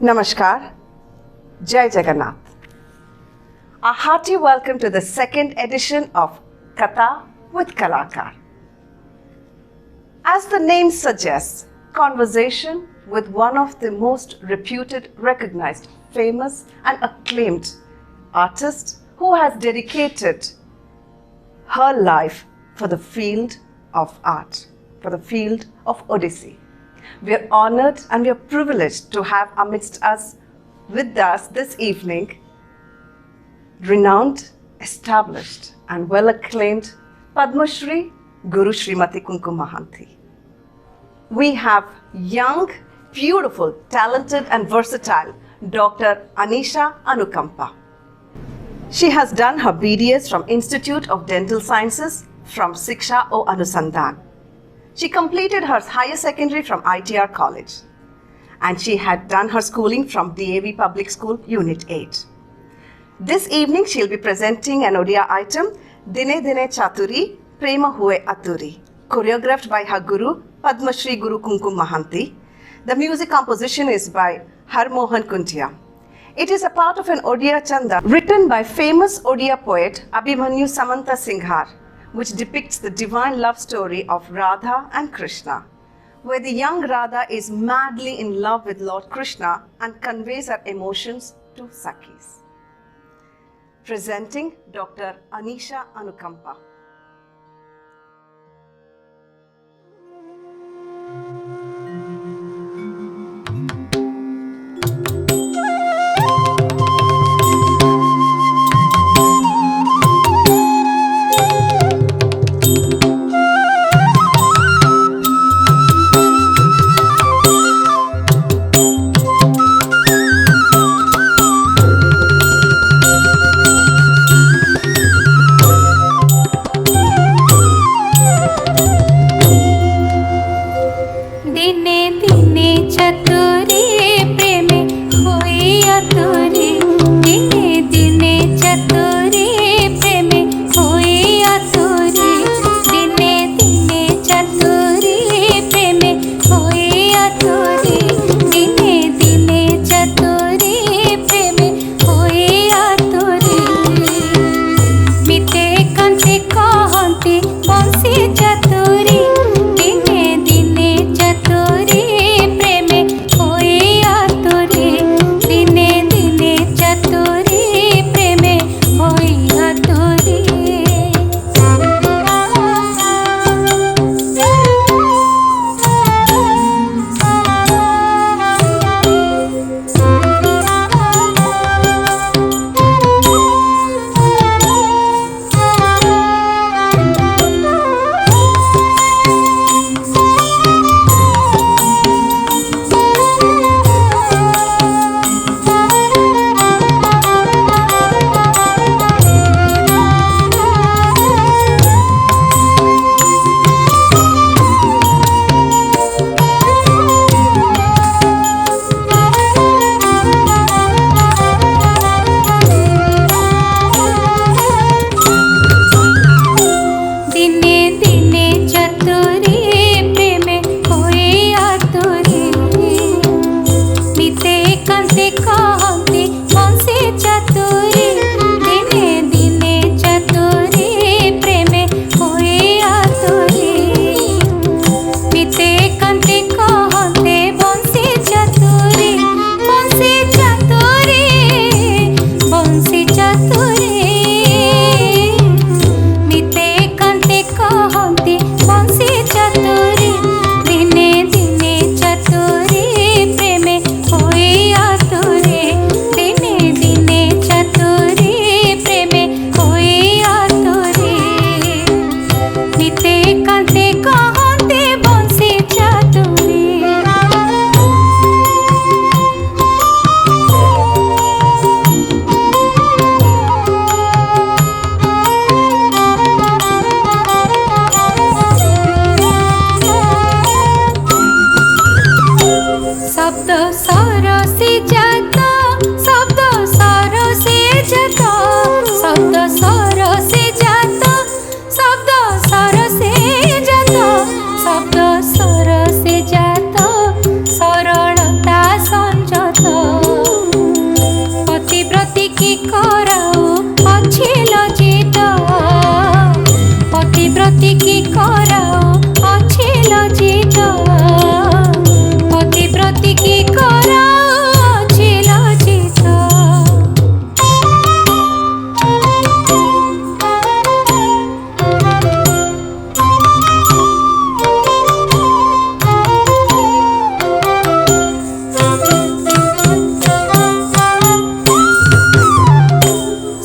Namaskar, Jai Jagannath. A hearty welcome to the second edition of Katha with Kalakar. As the name suggests, conversation with one of the most reputed, recognized, famous and acclaimed artists who has dedicated her life for the field of art, for the field of Odissi. We are honored and we are privileged to have with us this evening, renowned, established and well acclaimed Padma Shri Guru Srimati Kumkum Mohanty. We have young, beautiful, talented and versatile Dr. Anisha Anukampa. She has done her BDS from Institute of Dental Sciences from Siksha O Anusandhan. She completed her higher secondary from ITR College and she had done her schooling from DAV Public School Unit 8. This evening she'll be presenting an Odia item, Dine Dine Chaturi, Prema Hue Aturi, choreographed by her guru, Padma Shri Guru Kumkum Mohanty. The music composition is by Harmohan Kuntia. It is a part of an Odia Chanda written by famous Odia poet Abhimanyu Samanta Singhar, which depicts the divine love story of Radha and Krishna, where the young Radha is madly in love with Lord Krishna and conveys her emotions to Sakhis. Presenting Dr. Anisha Anukampa. प्रति की कराओ अच्छे लज्जित पति प्रति की कराओ अच्छे लज्जित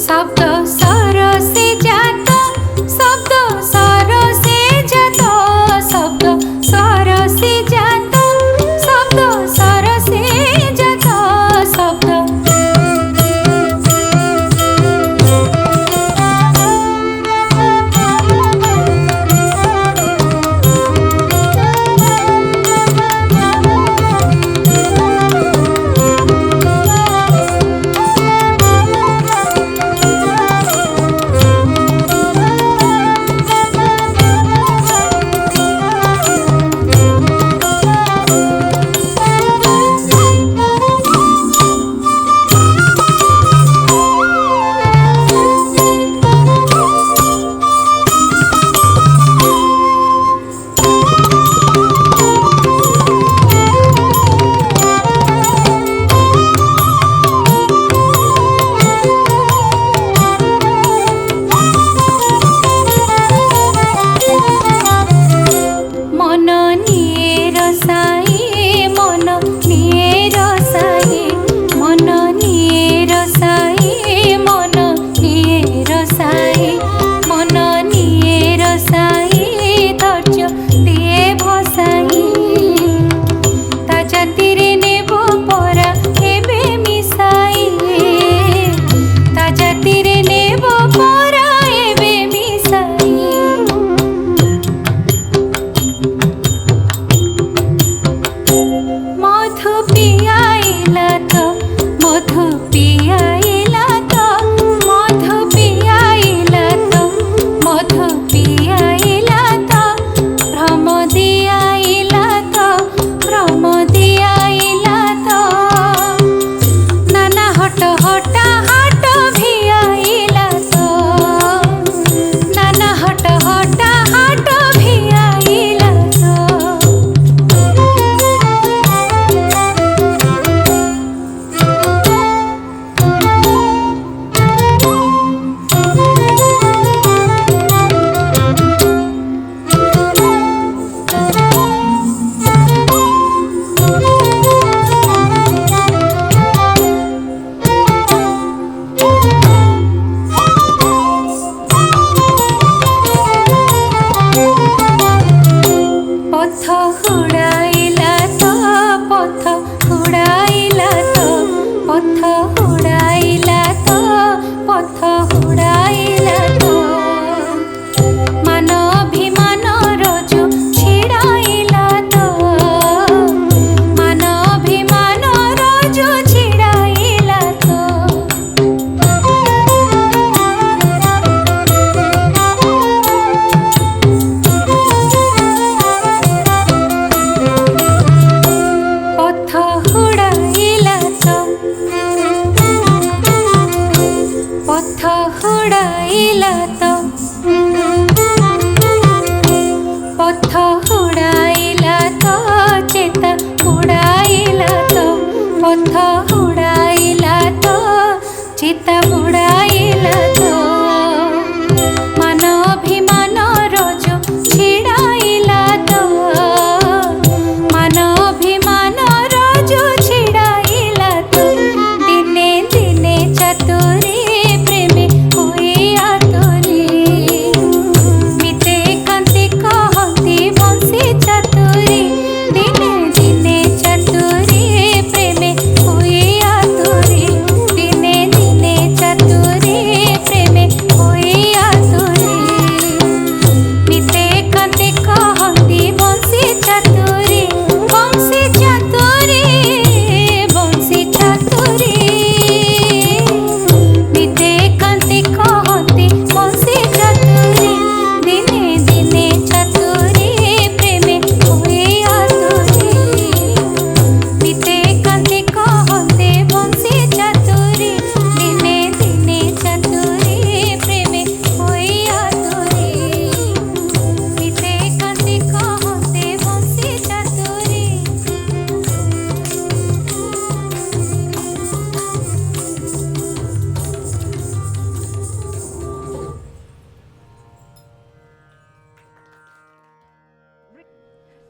शब्द सरसे जात शब्द सरसे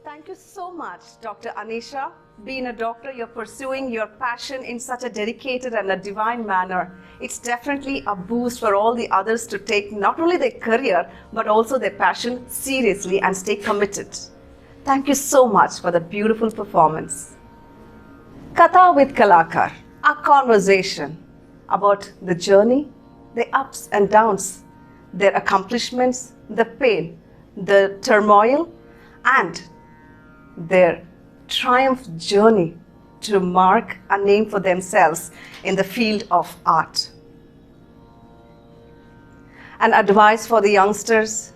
Thank you so much, Dr. Anisha. Being a doctor, you're pursuing your passion in such a dedicated and a divine manner. It's definitely a boost for all the others to take not only their career, but also their passion seriously and stay committed. Thank you so much for the beautiful performance. Katha with Kalakar, a conversation about the journey, the ups and downs, their accomplishments, the pain, the turmoil, and their triumph journey to mark a name for themselves in the field of art. An advice for the youngsters?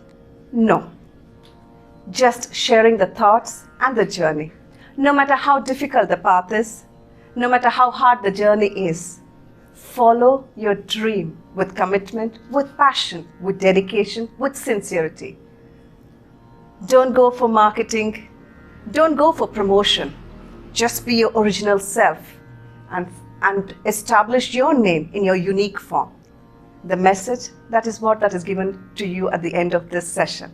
No. Just sharing the thoughts and the journey. No matter how difficult the path is, no matter how hard the journey is, follow your dream with commitment, with passion, with dedication, with sincerity. Don't go for marketing. Don't go for promotion. Just be your original self and establish your name in your unique form. The message, that is given to you at the end of this session.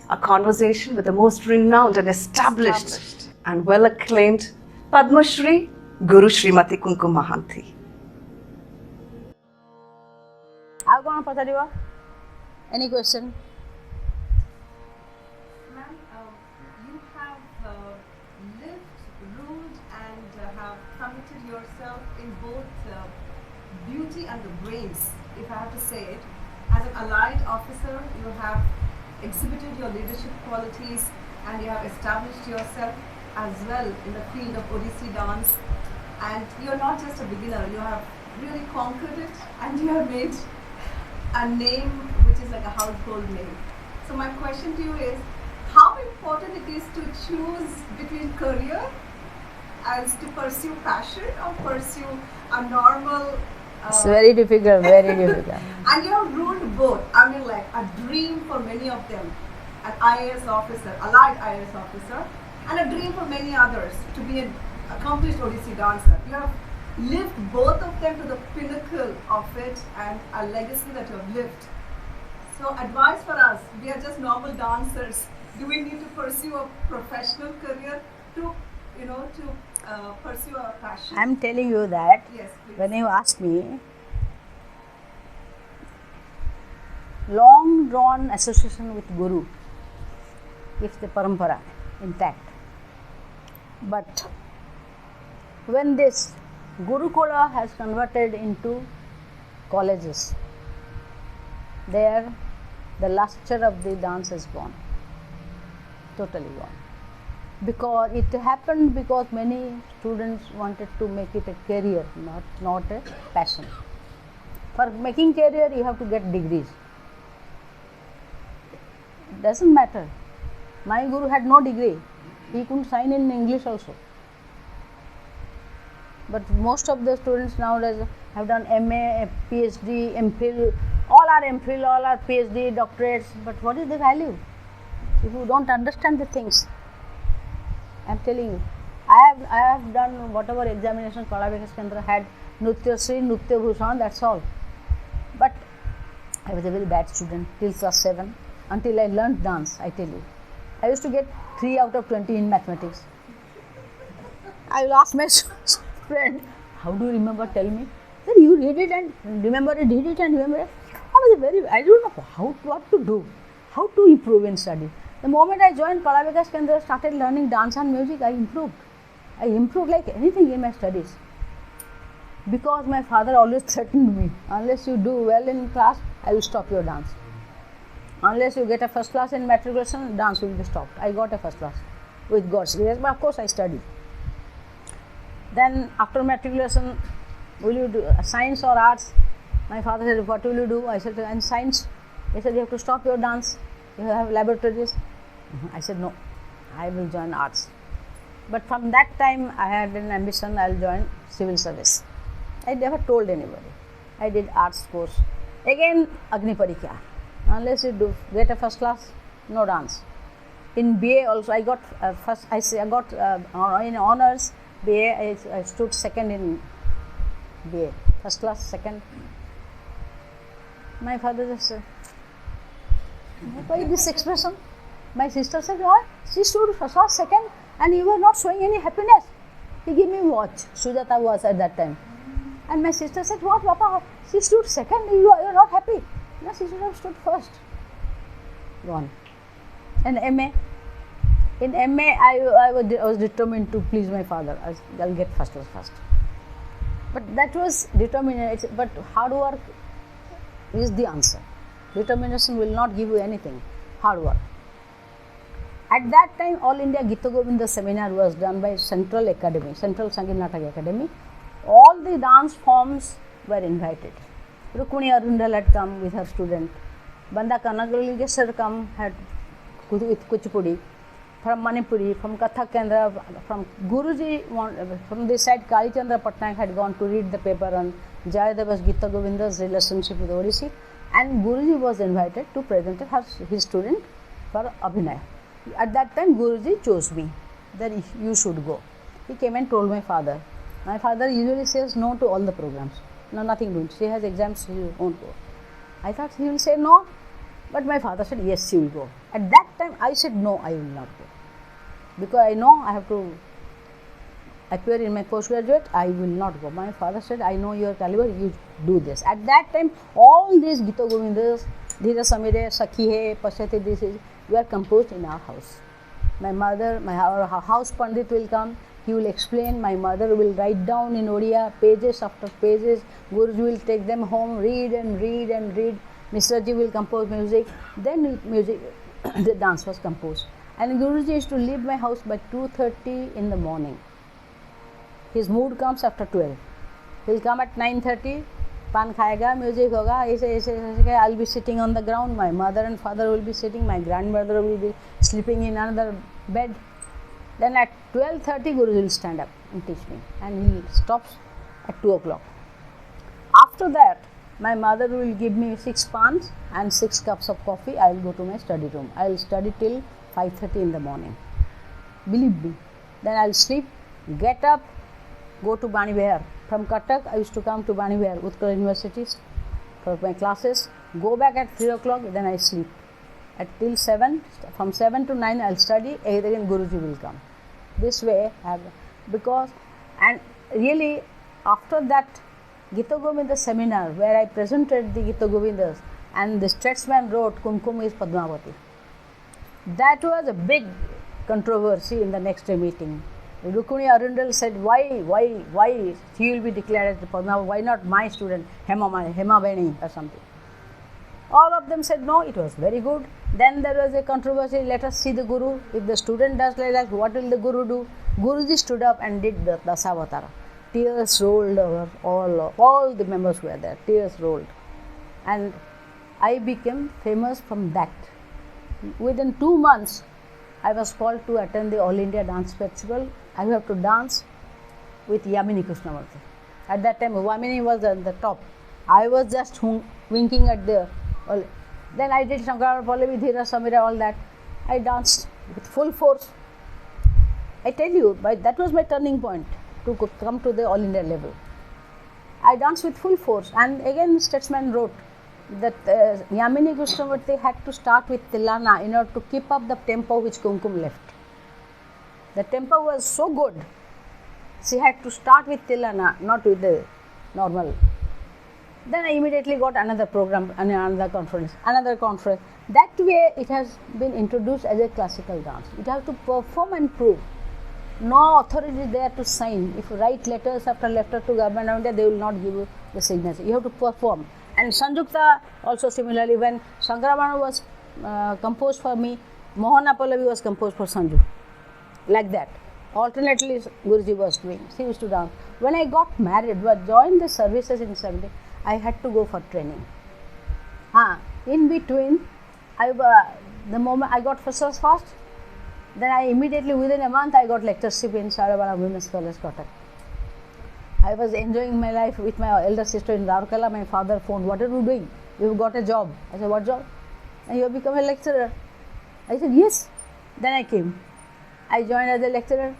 A conversation with the most renowned and established and well acclaimed Padma Shri Guru Srimati Kumkum Mahanti. How can I pachariba? Any question? Ma'am, you have lived, ruled, and have committed yourself in both beauty and the brains, if I have to say it. As an allied officer, you have exhibited your leadership qualities and you have established yourself as well in the field of Odissi dance. And you're not just a beginner, you have really conquered it and you have made a name which is like a household name. So my question to you is, how important it is to choose between career as to pursue passion or pursue a normal It's very difficult, very difficult. and you have ruled both. I mean, like a dream for many of them, an IAS officer, allied IAS officer, and a dream for many others to be an accomplished Odissi dancer. You have lived both of them to the pinnacle of it and a legacy that you have lived. So advice for us, we are just normal dancers. Do we need to pursue a professional career to, pursue our passion? I'm telling you that Yes, please. when you ask me, long drawn association with Guru keeps the parampara intact. But when this Gurukula has converted into colleges, there the luster of the dance is gone, totally gone. Because it happened because many students wanted to make it a career, not a passion. For making career, you have to get degrees. It doesn't matter. My guru had no degree. He couldn't sign in English also. But most of the students nowadays have done MA, PhD, MPhil, all are MPhil, all are PhD, doctorates. But what is the value if you don't understand the things? I am telling you, I have done whatever examination Kala Vikas Kendra had, Nritya Sri, Nritya Bhushan, that's all. But I was a very bad student till class 7 until I learned dance, I tell you. I used to get 3 out of 20 in mathematics. I will ask my friend, how do you remember? Tell me. Sir, you read it and remember it, did it and remember it. I don't know what to do, how to improve in study. The moment I joined Kala Vikas Kendra, started learning dance and music, I improved. I improved like anything in my studies. Because my father always threatened me, unless you do well in class, I will stop your dance. Unless you get a first class in matriculation, dance will be stopped. I got a first class with God's grace, but of course I studied. Then after matriculation, will you do science or arts? My father said, what will you do? I said, in science. He said, you have to stop your dance. You have laboratories. I said, no, I will join arts. But from that time, I had an ambition, I will join civil service. I never told anybody. I did arts course. Again, Agni Parikya. Unless you get a first class, no dance. In BA also, I got in honors. BA, I stood second in BA. First class, second. My father just said, why this expression? My sister said, "What? She stood first, second, and you were not showing any happiness." He gave me watch. Sujata was at that time. And my sister said, "What, Papa? She stood second, you are not happy." No, she should have stood first. Gone. And MA. In MA, I was determined to please my father. I'll get first class first. But that was determination. But hard work is the answer. Determination will not give you anything. Hard work. At that time, All India Gita Govinda seminar was done by Central Academy, Central Sangeet Natak Academy. All the dance forms were invited. Rukmini Arundel had come with her student. Banda Kanagaligesar come had with Kuchipudi. From Manipuri, from Kathak Kendra, from Guruji, from this side, Kali Chandra Patnaik had gone to read the paper on Jayadevas Gita Govinda's relationship with Odissi, and Guruji was invited to present his student for Abhinay. At that time, Guruji chose me that you should go. He came and told my father. My father usually says no to all the programs. No, nothing doing. She has exams, she won't go. I thought he will say no, but my father said yes, she will go. At that time, I said no, I will not go. Because I know I have to appear in my postgraduate, I will not go. My father said, I know your caliber, you do this. At that time, all these Gita Govindas, Dhira Samire, Sakhi Hai, Pashyati, this is, were composed in our house. My mother, our house Pandit will come, he will explain, my mother will write down in Odia, pages after pages, Guruji will take them home, read and read and read, Mr. Ji will compose music, then music, the dance was composed. And Guruji used to leave my house by 2:30 in the morning. His mood comes after 12. He will come at 9:30, pan khayega, music hoga, I'll be sitting on the ground, my mother and father will be sitting, my grandmother will be sleeping in another bed. Then at 12:30 Guruji will stand up and teach me, and he stops at 2 o'clock. After that, my mother will give me 6 pans and 6 cups of coffee. I will go to my study room. I will study till 5:30 in the morning. Believe me. Then I will sleep, get up, go to Bani Vihar. From Cuttack, I used to come to Bani Vihar, Utkal University for my classes. Go back at 3 o'clock, then I sleep. Till 7, from 7 to 9 I will study, again Guruji will come. This way, because, and really after that Gita Govinda seminar where I presented the Gita Govindas and the statesman wrote Kumkum is Padmavati. That was a big controversy in the next day meeting. Rukmini Arundel said, why he will be declared as the Padmavati, why not my student Hema Beni or something. All of them said no, it was very good. Then there was a controversy, let us see the Guru. If the student does like that, what will the Guru do? Guruji stood up and did the Dasavatara. Tears rolled over all the members were there, tears rolled. And I became famous from that. Within 2 months, I was called to attend the All India Dance Festival. I have to dance with Yamini Krishnamurthy. At that time, Yamini was at the top. I was just winking at the. Then I did Shankara Pallavi, Dhira Samira, all that. I danced with full force. I tell you, that was my turning point to come to the All India level. I danced with full force, and again, statesman wrote that Yamini Krishnamurthy had to start with Tilana in order to keep up the tempo which Kumkum left. The tempo was so good, she had to start with Tilana, not with the normal. Then I immediately got another program and another conference. That way it has been introduced as a classical dance. It has to perform and prove. No authority is there to sign. If you write letters after letter to government of India, they will not give you the signature. You have to perform. And Sanjukta also similarly, when Shankaramana was composed for me, Mohana Pallavi was composed for Sanju. Like that. Alternately Guruji was doing. She used to dance. When I got married, joined the services in 70, I had to go for training. In between, the moment I got first class fast, then I immediately within a month I got lectureship in Saravana Women's College, Cuttack. I was enjoying my life with my elder sister in Rourkela. My father phoned, what are you doing? You've got a job. I said, what job? And you have become a lecturer. I said, yes. Then I came. I joined as a lecturer.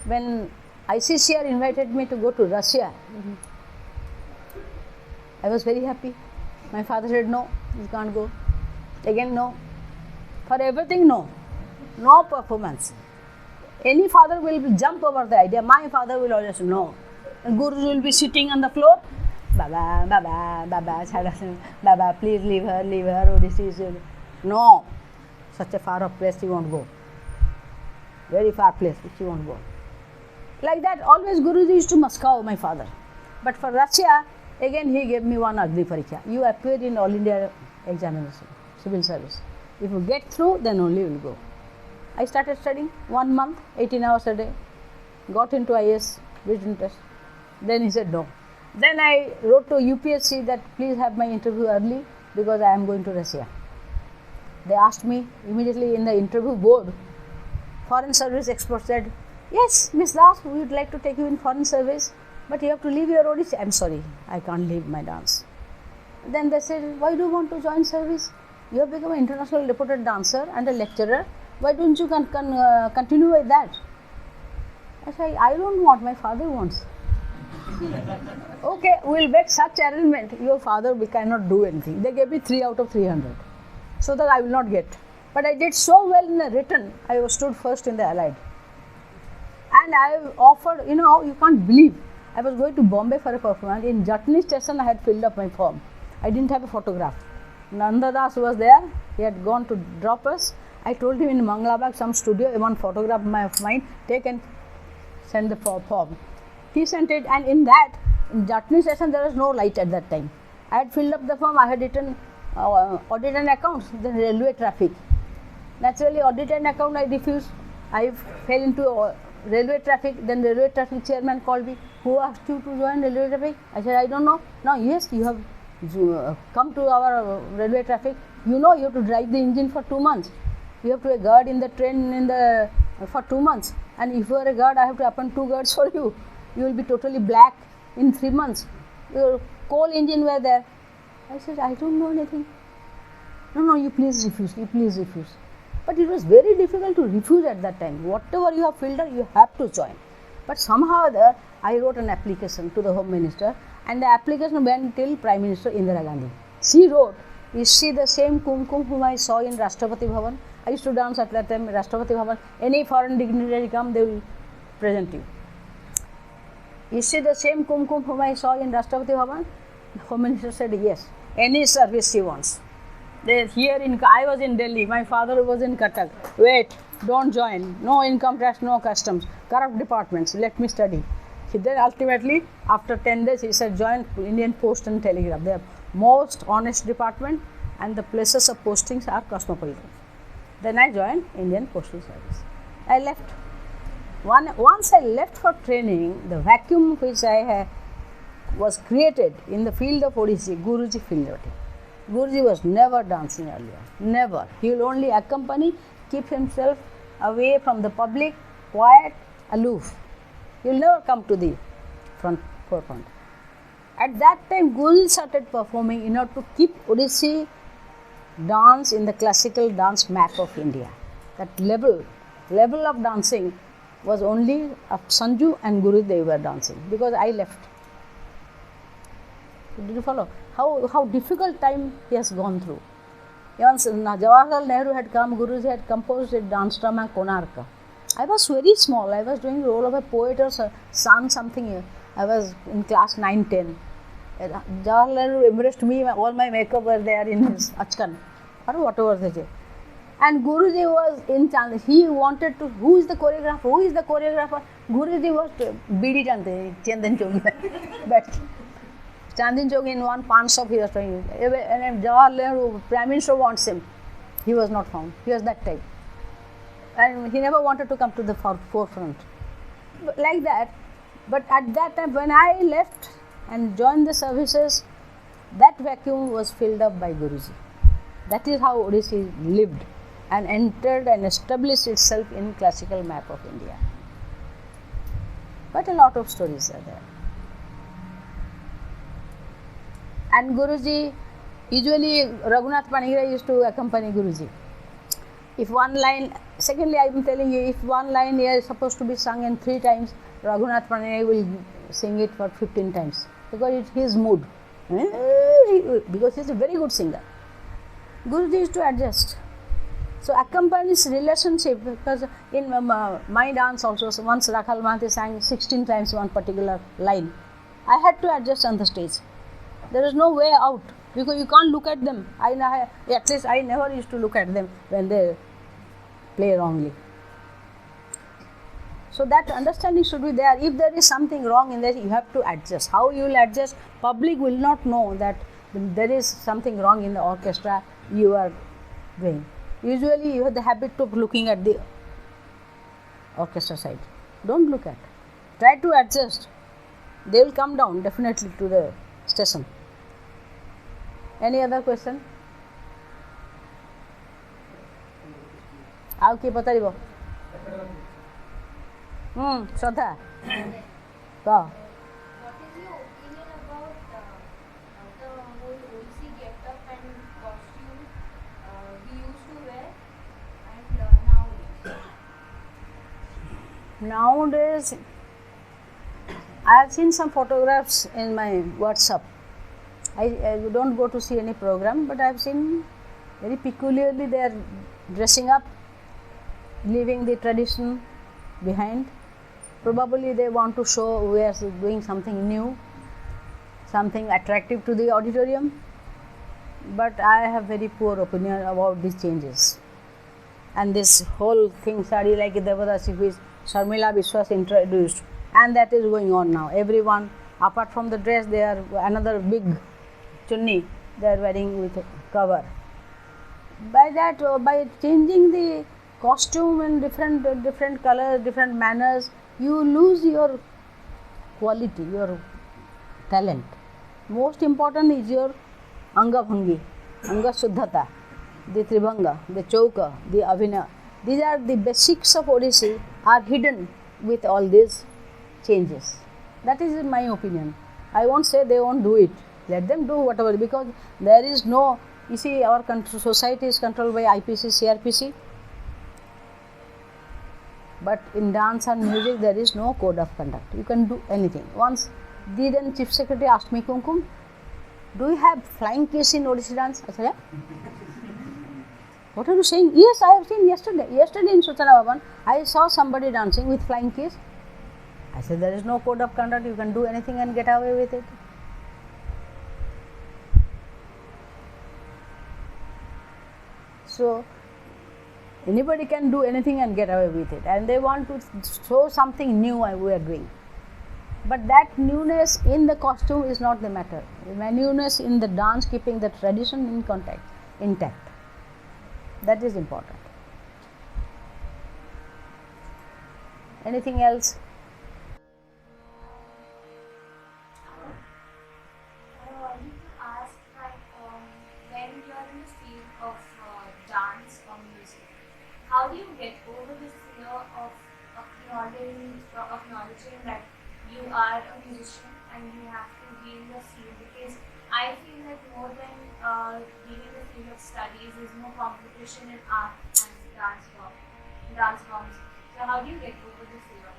When ICCR invited me to go to Russia, I was very happy. My father said, no, you can't go. Again, no. For everything, no. no performance. Any father will jump over the idea. My father will always no. And Guru will be sitting on the floor. Baba, Baba, Baba, Baba, please leave her, oh, this is. No. Such a far off place she won't go. Very far place, she won't go. Like that, always Guruji used to Moscow, my father. But for Russia, again he gave me one Agni Pariksha. You appear in All India examination, civil service. If you get through, then only you will go. I started studying 1 month, 18 hours a day. Got into IAS, written test. Then he said no. Then I wrote to UPSC that please have my interview early because I am going to Russia. They asked me immediately in the interview board. Foreign service expert said, yes, Miss Das, we would like to take you in foreign service, but you have to leave your Odisha. I'm sorry, I can't leave my dance. Then they said, why do you want to join service? You have become an international reputed dancer and a lecturer. Why don't you continue with that? I said, I don't want, my father wants. Okay, we'll make such arrangement. Your father, we cannot do anything. They gave me 3 out of 300, so that I will not get. But I did so well in the written, I stood first in the Allied. And I offered, you can't believe, I was going to Bombay for a performance. In Jatni station, I had filled up my form. I didn't have a photograph. Nanda Das was there, he had gone to drop us. I told him in Mangalabag, some studio, one photograph of mine, take and send the form. He sent it, and in that, in Jatni station, there was no light at that time. I had filled up the form, I had written audit and accounts, then railway traffic. Naturally, audit and account I refused. I fell into railway traffic. Then railway traffic chairman called me. Who asked you to join railway traffic? I said, I don't know. No, yes, you have come to our railway traffic. You have to drive the engine for 2 months. You have to guard in the train for 2 months. And if you are a guard, I have to open 2 guards for you. You will be totally black in 3 months. Your coal engine were there. I said, I don't know anything. No, you please refuse. But it was very difficult to refuse at that time. Whatever you have filled up, you have to join. But somehow I wrote an application to the Home Minister, and the application went till Prime Minister Indira Gandhi. She wrote, is she the same Kumkum whom I saw in Rashtrapati Bhavan? I used to dance at that time in Rashtrapati Bhavan. Any foreign dignitary come, they will present you. Is she the same Kumkum whom I saw in Rashtrapati Bhavan? The Home Minister said yes. Any service she wants. I was in Delhi, my father was in Cuttack. Wait, don't join. No income tax, no customs, corrupt departments, let me study. Then ultimately, after 10 days, he said, join Indian Post and Telegraph. They are most honest department and the places of postings are cosmopolitan. Then I joined Indian Postal Service. I left. Once I left for training, the vacuum which I was created in the field of Odissi, Guruji filled it. Guruji was never dancing earlier, never. He will only accompany, keep himself away from the public, quiet, aloof. He will never come to the forefront. At that time, Guruji started performing in order to keep Odissi dance in the classical dance map of India. That level of dancing was only of Sanju and Guru they were dancing, because I left. Did you follow? How difficult time he has gone through. Once Jawaharlal Nehru had come, Guruji had composed a dance drama Konarka. I was very small. I was doing the role of a poet or son something. I was in class 9-10. Jawaharlal Nehru embraced me. All my makeup were there in his achkan or whatever they say. And Guruji was in challenge. He wanted to. Who is the choreographer? Guruji was BD Chandan Chowk. But Chandin Chowk in one pan shop he was trying. And Jawaharlal Nehru, Prime Minister wants him. He was not found. He was that type. And he never wanted to come to the forefront. Like that. But at that time, when I left and joined the services, that vacuum was filled up by Guruji. That is how Odissi lived and entered and established itself in classical map of India. But a lot of stories are there. And Guruji, usually Raghunath Panigra used to accompany Guruji. If one line, secondly I am telling you, if one line here is supposed to be sung in 3 times, Raghunath Panigra will sing it for 15 times, because it's his mood. Because he is a very good singer. Guruji used to adjust. So accompanies relationship, because in my dance also, so once Rakhal Mahanti sang 16 times one particular line. I had to adjust on the stage. There is no way out because you can't look at them. At least I never used to look at them when they play wrongly. So that understanding should be there. If there is something wrong in that, you have to adjust. How you will adjust? Public will not know that there is something wrong in the orchestra you are doing. Usually you have the habit of looking at the orchestra side. Don't look at. Try to adjust. They will come down definitely to the station. Any other question? How ki pataribo? Shraddha. Go. What is your opinion about the whole OC get-up and costume we used to wear and nowadays? Nowadays, I have seen some photographs in my WhatsApp. I don't go to see any program, but I have seen very peculiarly they are dressing up, leaving the tradition behind. Probably they want to show we are doing something new, something attractive to the auditorium. But I have very poor opinion about these changes. And this whole thing, sari like Devadasi, which Sharmila Biswas introduced, and that is going on now. Everyone, apart from the dress, they are another big chunni they are wearing with a cover. By that, by changing the costume and different colors, different manners, you lose your quality, your talent. Most important is your anga bhangi, anga shuddhata, the tribhanga, the chauka, the avina. These are the basics of Odissi are hidden with all these changes. That is my opinion. I won't say they won't do it. Let them do whatever, because there is no, you see, our society is controlled by IPC, CRPC. But in dance and music, there is no code of conduct. You can do anything. Once, the then Chief Secretary asked me, Kumkum, do you have flying kiss in Odissi dance? I said, yeah. What are you saying? Yes, I have seen yesterday. Yesterday in Suchana Bhavan, I saw somebody dancing with flying kiss. I said, there is no code of conduct. You can do anything and get away with it. So, anybody can do anything and get away with it, and they want to show something new we are doing. But that newness in the costume is not the matter. The newness in the dance, keeping the tradition intact. That is important. Anything else? I wanted to ask that when you are in the field of dance or music, how do you get over the fear of acknowledging that you are a musician and you have to be in the field? Because I feel that more than being in the field of studies, there's more competition in art and dance forms. So how do you get over the fear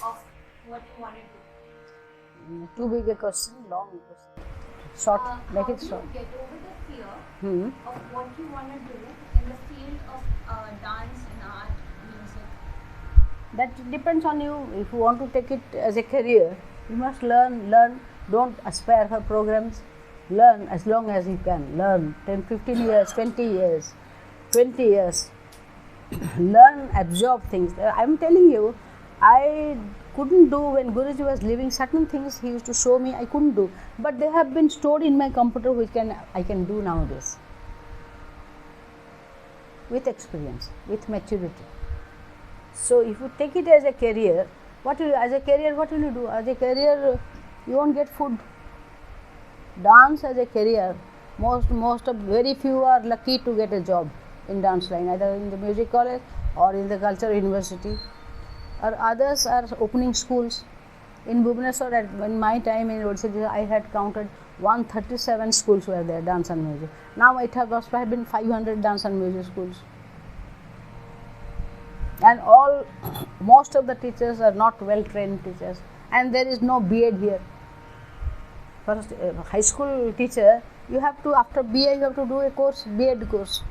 of what you want to do? Too big a question, long question. Short, make it short. How do you get over the fear of what you want to do in the field of dance and art, music? That depends on you. If you want to take it as a career, you must learn. Don't aspire for programs. Learn as long as you can. Learn 10, 15 years, 20 years, 20 years. Learn, absorb things. I am telling you, I couldn't do when Guruji was living. Certain things he used to show me I couldn't do, but they have been stored in my computer, which I can do nowadays with experience, with maturity. So if you take it as a career, what will you do? As a career, you won't get food. Dance as a career, very few are lucky to get a job in dance line, either in the music college or in the cultural university, or others are opening schools. In Bhubaneswar, in my time in Odisha, I had counted 137 schools were there, dance and music. Now it must have been 500 dance and music schools. And most of the teachers are not well trained teachers, and there is no B.Ed here. For high school teacher, you have to, after BA, you have to do a course, B.Ed course.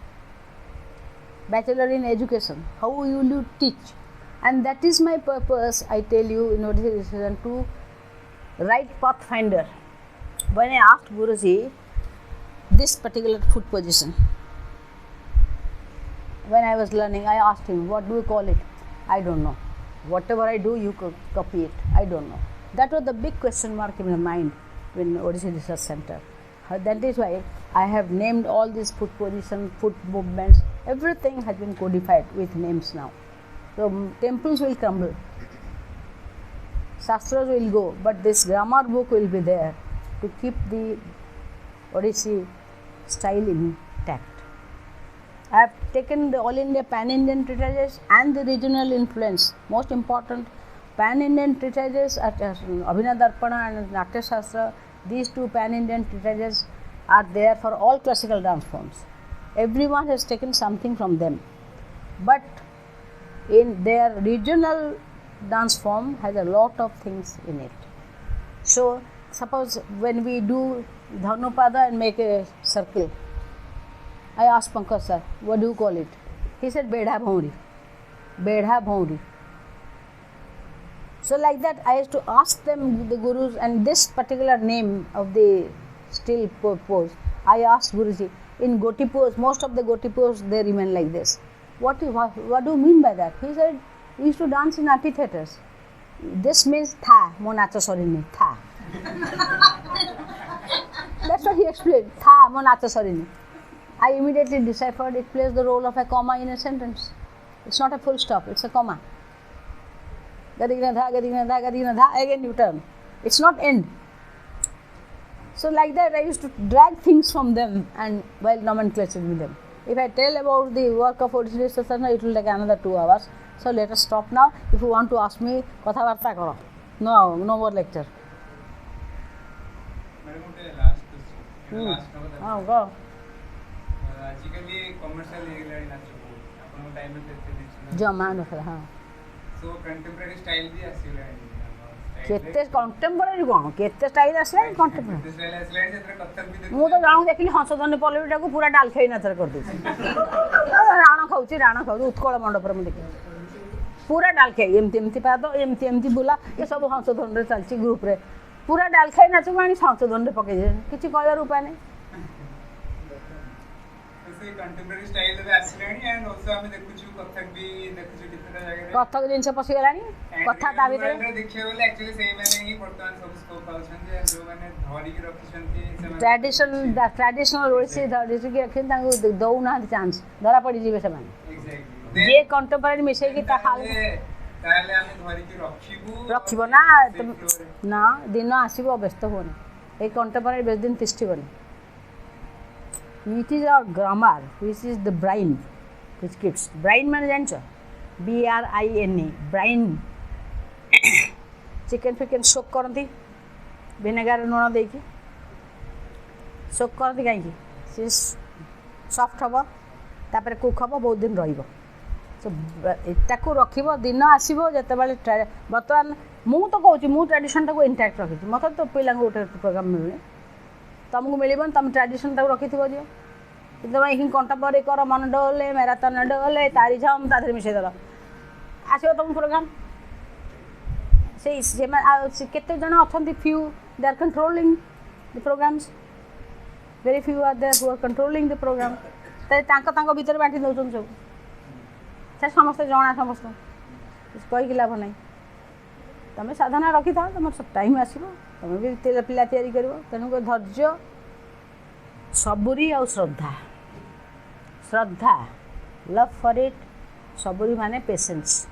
bachelor in education. How will you teach? And that is my purpose, I tell you, in Odisha decision to write pathfinder. When I asked Guruji this particular foot position, when I was learning, I asked him, what do you call it? I don't know. Whatever I do, you copy it. I don't know. That was the big question mark in my mind in Odisha Research Center. That is why I have named all these foot positions, foot movements, everything has been codified with names now. So temples will crumble, Shastras will go, but this grammar book will be there to keep the Odissi style intact. I have taken the All India Pan-Indian treatises and the regional influence. Most important, Pan-Indian treatises at Abhinav Darpana and Natya Shastra. These two Pan-Indian treatises are there for all classical dance forms. Everyone has taken something from them, but in their regional dance form has a lot of things in it. So suppose when we do Dhanupada and make a circle, I asked Pankaj sir, what do you call it? He said Bedha Bhauri. Bedha Bhauri. So like that I used to ask them, the gurus, and this particular name of the still pose, I asked Guruji, in Goti pose, most of the Goti pose they remain like this. What do you mean by that? He said, we used to dance in amphitheaters. This means tha, mo nacha sarini, tha. That's what he explained, tha, mo nacha sarini. I immediately deciphered it plays the role of a comma in a sentence. It's not a full stop, it's a comma. Gadigna dha, gadigna dha, gadigna dha, again you turn. It's not end. So like that I used to drag things from them and while nomenclature with them. If I tell about the work of Odisha Research Center, it will take another 2 hours. So let us stop now. If you want to ask me, Katha Varta karo. No more lecture. Madam, last question. Last Oh, go. आजकल commercial हेगलानी नाच को अपन time में देते जमा न हाँ सो contemporary style भी आसीलानी केते कंटेम्पररी कोन केते स्टाइल आसला कंटेम्पररी स्टाइल आसीलानी जेतरे कथक भी मु तो जानु देखिली हंसधन पल्लवीटा को पूरा डाल खेई नथर कर देछि राणा खाउची उत्कल मंडप रे मु देखि पूरा डाल खेई एमती पाद एमती बुला ये सब हंसधन रे चलची ग्रुप रे पूरा डाल खेई नाच मानी हंसधन रे पके जे किछि कहर उपाय नै कंटेम्पररी स्टाइल रे आसीलानी एंड आल्सो हम देखुछु कथक भी देखुछु कितना जगह रे कथक जिंस पसी गेलानी कथा ता भीतर देखियो बोले एक्चुअली सेही माने ही वर्तमान सब स्कोप पाउछन जे जो माने धरी के रखिसंती ट्रेडिशनल ओडिसी धरी के रखिन तांको दउ ना चांस धरा पड़ी जीवे से माने एग्जैक्टली जे कंटेम्पररी मिसे की ता हाल ताले हम धरी के रखिबो ना दिन आसीबो व्यस्त होने ए कंटेम्पररी बेस दिन तिष्ठिबो It is our grammar, which is the brine, which keeps. Brine माने जानछो? BRINE, brine. चिकन फिकन सोक करती विनेगार लुण देकी सोक करती कहीं सी सफ्ट हम तापर कुक हम बहुत दिन रहिबो सो ताकू रखिबो दिन आसीबो जते बेले बर्तमान मु तो कहूची मु ट्रेडिशन टाको इंटैक्ट रखिछि मते तो पिला गोटे प्रोग्राम मिलने तुमको मिलबन तुम ट्रेडिशन टाको रखिथिबो जे एकदम हिं कंटेम्पररी कर मन डोले मैराथन डोले तारी झम ताधर मिसे दल आसीबो तुम प्रोग्राम से केते जन अछंती few they are controlling the programmes very few are there who are controlling the programme ते तांको भीतर बांटी दउछन सब से समस्त जणा समस्त कहि कि लाभ नहीं तुम साधना रखी था तुम सब टाइम आसो तुम भी पिला तैयारी कर तेणुक धैर्य सबुरी और श्रद्धा लव फॉर इट सबुरी माने पेशेंस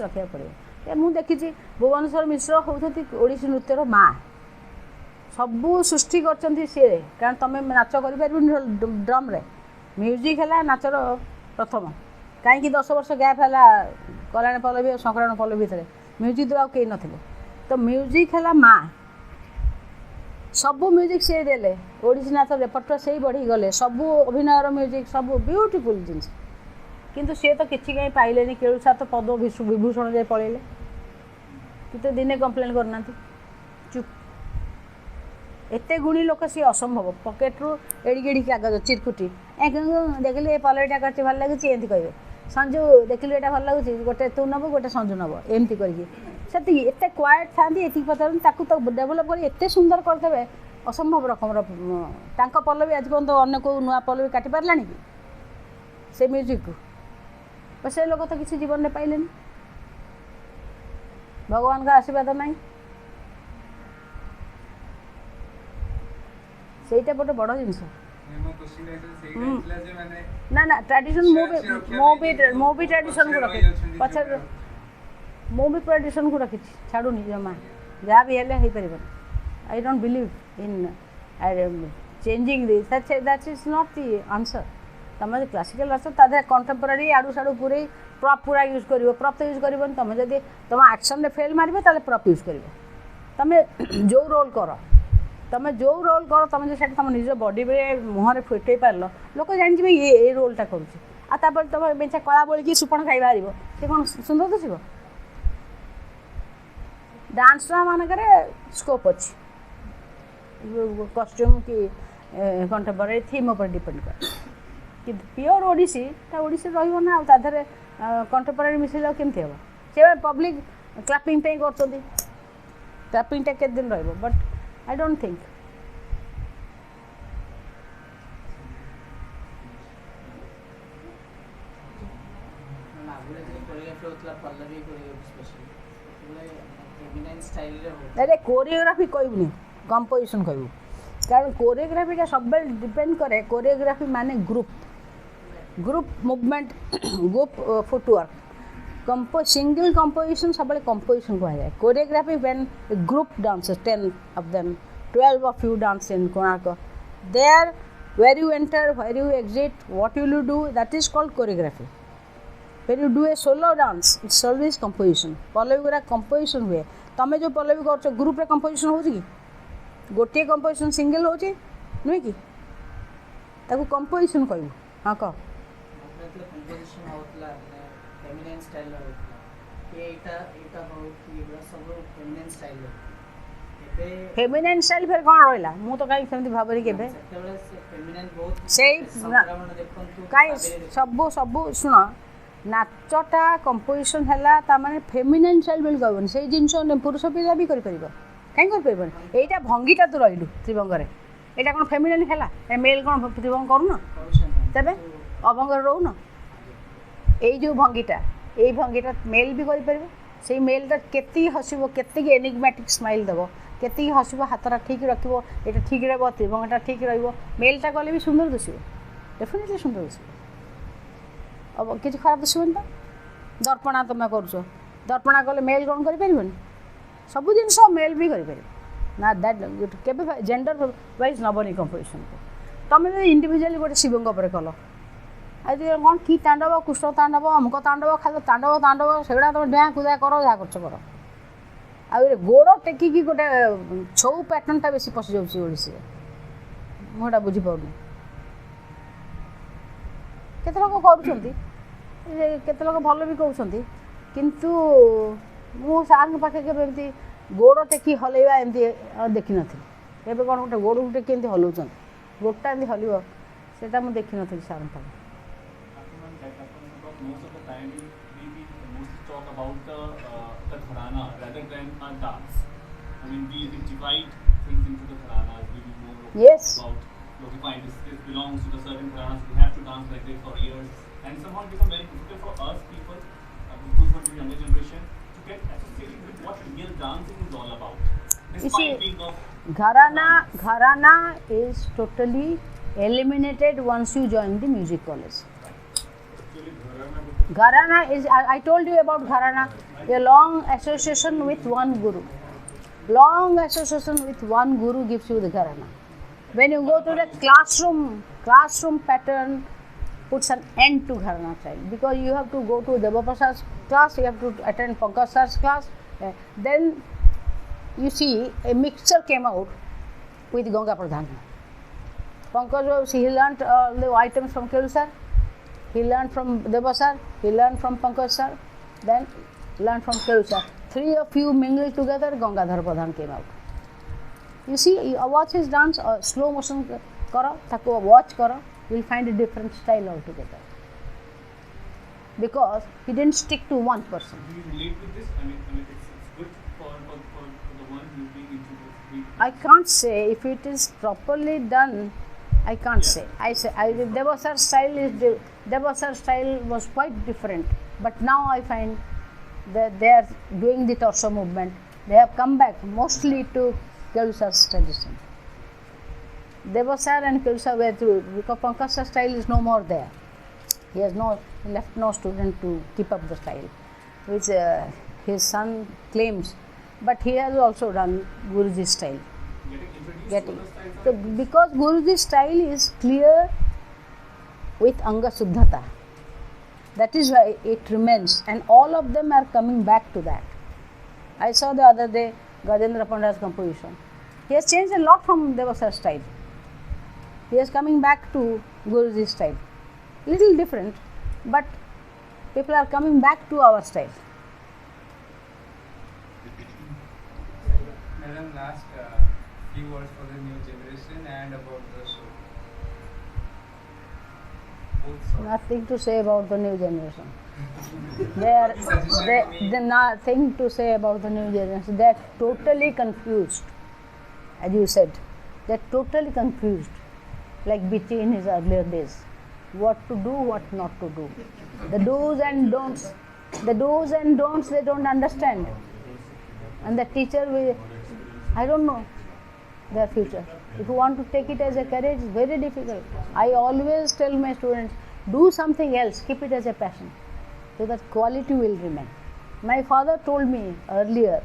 रखा पड़े मुझे देखी भुवनेश्वर मिश्र होती ओडिसी नृत्यर माँ सबू सृष्टि कर सी कारण तुम नाच कर ड्रम रे म्यूजिक है नाचर प्रथम कहीं 10 वर्ष गैप है कल्याण पल्लवी और संकरण पल्लवी भितर म्यूजिक देवा कई न तो म्यूजिक है माँ सबू म्यूजिक सी देले ओडिसी नाच रेपर्टोर से ही बढ़ी गले सबू अभिनयर म्यूजिक सब ब्यूटीफुल जिन किंतु सी तो किसी कहीं पाइले केलुसा तो पद विभूषण जाए पलैले कि दिने कंप्लेन करना चुप एते गुणी लोक सी असंभव पकेट्रु एड़ी एड़ी कागज चिरकुटी देखिले पलईटा कर भल लगे एमती कहे संजू देखिलु एटा भल लगे गोटे तू नब गोटे संजू नब एमती करके एते क्वाइट था पचार तो डेभलप कर एते सुंदर करदे असंभव रकम तांको पल्लवी आज पर्यंत अन्य को नुआ पल्लवी काटि पारलानी कि से म्यूजिक को से लोग तो किसी जीवन में पाइले भगवान का आशीर्वाद नहीं सेटा गोटे बड़ जिनस ना ना ट्रेडिशन मो भी ट्रेडिशन को रखे पछर मो भी ट्रेडिशन को रखी छाड़ूनी जमा जहाँ भी हेले पार I don't believe in changing this that is not the answer तुम जो क्लासिकल आस तादे कंटेम्पोरारी आड़ू साड़ू पूरे प्रॉप पूरा यूज कर प्रॉप तो यूज कर तुम जब तुम एक्शन में फेल मार ताले प्रॉप यूज कर तुम जो रोल कर तुम जो रोल कर तुम जो तुम निज बॉडी में मुहर फिटे पार लोक जान ये रोलटा करुँच तुम बेचा कला बोल सुपण खाई बाहर सी कौन सुंदर दिशो डांस मानक स्कोप अच्छी कस्ट्यूम कि कंटेम्पोरारी थीम पर डिपेंड कर कि प्योर ओडिसी ओडिसी रहा ताधे कंटेम्पोरारी मिसल केमती हम से पब्लिक क्लापिंग पे कर क्लापिंग के दिन रही बट आई डोंट थिंक अरे कोरियोग्राफी कहूनी कंपोजिशन कहूँ कारण कोरियोग्राफीटा सब डिपेंड करे कोरियोग्राफी माने group movement group footwork single composition सब कंपोजिशन कहुए choreography when group dances 10 of them 12 of you dance in Konark there where you enter where you exit what will you do that is called choreography when you do a solo dance it's always composition Pallavi गुरा composition हुए तुम जो पल्लवी कर group रे composition हो कि गोटे composition single हो नुहे कि ताकू कंपोजिशन कहू हाँ कह फेमिनाइन स्टाइल फिर कौन रहा मु तो कहीं सेमती भाव से कहीं सब सब शुण नाचटा कंपोजिशन है माने फेमिनाइन स्टाइल बोली कहबन से जिनस पुरुष पिला भी करें कहीं कर यहाँ भंगीटा तू रही त्रिभंगे यहाँ कौन फेमिनाइन है मेल कौन त्रिभंग करूना तेरे अभंग रोन यो भंगीटा यही भंगीटा मेल भी कर से मेलटा के हसब के एनिग्मेटिक स्माइल देव के हसब हाथटा ठीक रखो ये ठीक रहा त्रिभंगटा ठीक रेलटा कले भी सुंदर दिशो डेफिनेटली सुंदर दिशो अब किसी खराब दिशोनी तो दर्पणा तुम कर दर्पणा कले मेल कौन कर सब जिनस मेल भी कर ना दैट के जेंडर वाइज नबनी कंपोजिशन को तुम इंडिविजुअली गोटे शिवंग पर कल आज कौन कि तांडव कृष्ण तांडव अमुक तांडव खाली तांडव तांडव से तुम डेँ कूदा कर जहाँ कर आ गोड़ टेकिकी गोटे छौ पैटर्नटा बेसी पशि जाऊँगी ओडिशी मुझे बुझीपार केते लोक कर लोक भल भी कहते किंतु मु सार पाखे के गोड़ टेकी हलैवा एमती देखी नी एवं कौन गोटे गोड़ टेकी एमती हलाऊँ गोटा एमती हल्व से देखी नी सार पाखे most of the time we mostly talk about the gharana rather than a dance. I mean, we divide things into the gharanas. We do more about fine, this belongs to the certain gharanas. We have to dance like this for years, and somehow it becomes very difficult for us people, who are the younger generation, to get associated with what real dancing is all about. Despite being of gharana is totally eliminated once you join the music college. Gharana is, I told you about Gharana, a long association with one guru. Long association with one guru gives you the Gharana. When you go to the classroom pattern puts an end to Gharana style because you have to go to Devaprasad's class, you have to attend Pankaj Sir's class. Then you see a mixture came out with Ganga Pradhan. Pankaj, he learnt all the items from Kelu Sir. He learned from Deva Sir, he learned from Pankaj Sir, then learned from Kelu Sir. Three of you mingled together, Gangadhar Pradhan came out. You see, you watch his dance, slow motion karo, taku watch karo, you will find a different style altogether. Because he didn't stick to one person. Do you relate with this? I mean it's good for the one who being into this. I can't say if it is properly done. I can't say. Devasar style was quite different, but now I find that they are doing the torso movement. They have come back mostly to Kelusar's tradition. Devasar and Kelusar were through because Pankaj's style is no more there. He has left no student to keep up the style, which his son claims. But he has also done Guruji's style. Getting so because Guruji's style is clear with Anga Suddhata. That is why it remains, and all of them are coming back to that. I saw the other day Gajendra Pandya's composition. He has changed a lot from Devasar's style. He is coming back to Guruji's style. Little different, but people are coming back to our style. Madam, last few words for the new generation and about the show. Both sorts. Nothing to say about the new generation. They nothing to say about the new generation. They are totally confused, as you said. They are totally confused, like Bichi in his earlier days. What to do, what not to do. The do's and don'ts. The do's and don'ts they don't understand. And the teacher will, I don't know their future. If you want to take it as a career, it's very difficult. I always tell my students, do something else, keep it as a passion, so that quality will remain. My father told me earlier,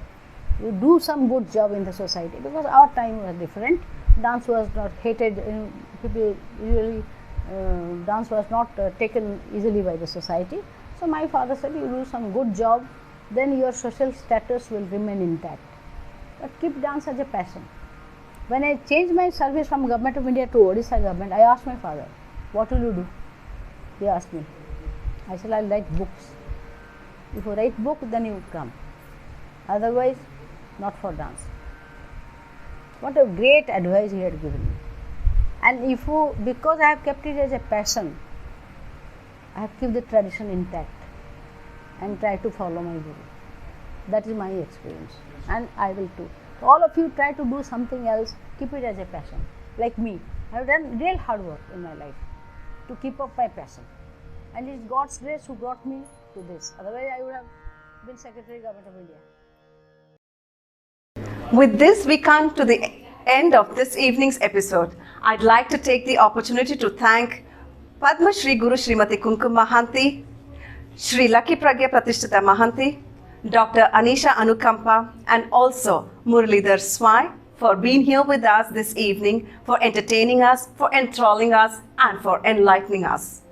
you do some good job in the society, because our time was different. Dance was not hated, people usually, dance was not taken easily by the society. So my father said, you do some good job, then your social status will remain intact. But keep dance as a passion. When I changed my service from Government of India to Odisha government, I asked my father, what will you do? He asked me. I said, I'll write books. If you write book, then you come. Otherwise, not for dance. What a great advice he had given me. And if you, because I have kept it as a passion, I have kept the tradition intact and try to follow my guru. That is my experience, and I will too. All of you try to do something else, keep it as a passion. Like me, I have done real hard work in my life to keep up my passion. And it's God's grace who brought me to this. Otherwise, I would have been Secretary Government of India. With this, we come to the end of this evening's episode. I'd like to take the opportunity to thank Padma Shri Guru Srimati Kumkum Mahanti, Shri Lucky Pragya Pratishtita Mahanti, Dr. Anisha Anukampa, and also Muralidhar Swai for being here with us this evening, for entertaining us, for enthralling us, and for enlightening us.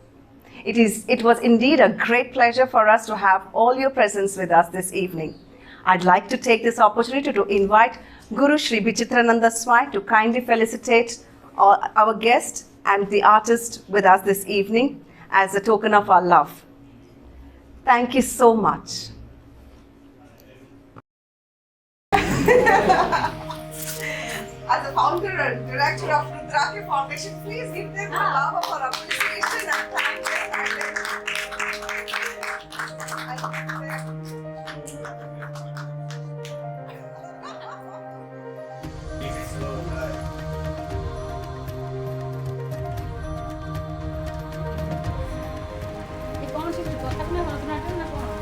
It was indeed a great pleasure for us to have all your presence with us this evening. I'd like to take this opportunity to invite Guru Shri Vichitrananda Swai to kindly felicitate our guest and the artist with us this evening as a token of our love. Thank you so much. As a founder and director of Rudraki Foundation, please give them a love of our appreciation and thank them.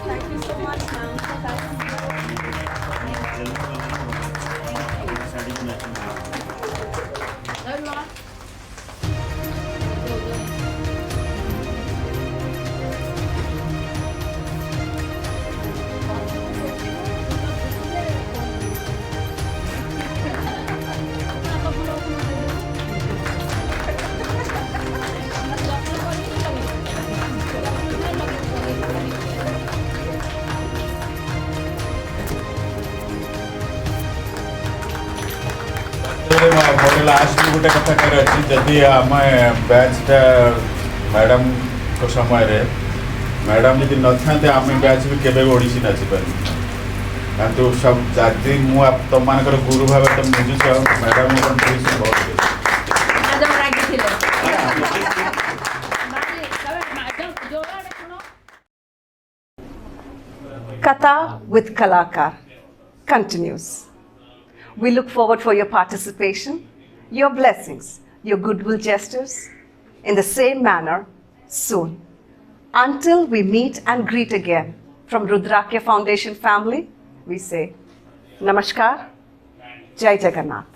Thank you so much, ma'am. मोटे last गोटे कथा कर जदि आम बैचटा madam को समय madam जब न था आम बैच भी केवे ओडिसी नाची पार କିନ୍ତୁ ସବୁ ଯଦି ମୁଁ ତମମାନଙ୍କର ଗୁରୁ ଭାବେ ତ ବୁଝୁଛି ଆଉ ମ୍ୟାଡ଼ାମ୍ କଣ୍ଟ୍ରିବ୍ୟୁସନ୍ ବହୁତ ମ୍ୟାଡ଼ାମ୍ ରାଗିଥିଲେ ଯୋଗାଡ଼ ଶୁଣ Katha with Kalakar continues. We look forward for your participation, your blessings, your goodwill gestures in the same manner soon. Until we meet and greet again, from Rudrakya Foundation family, we say Namaskar, Jai Jagannath.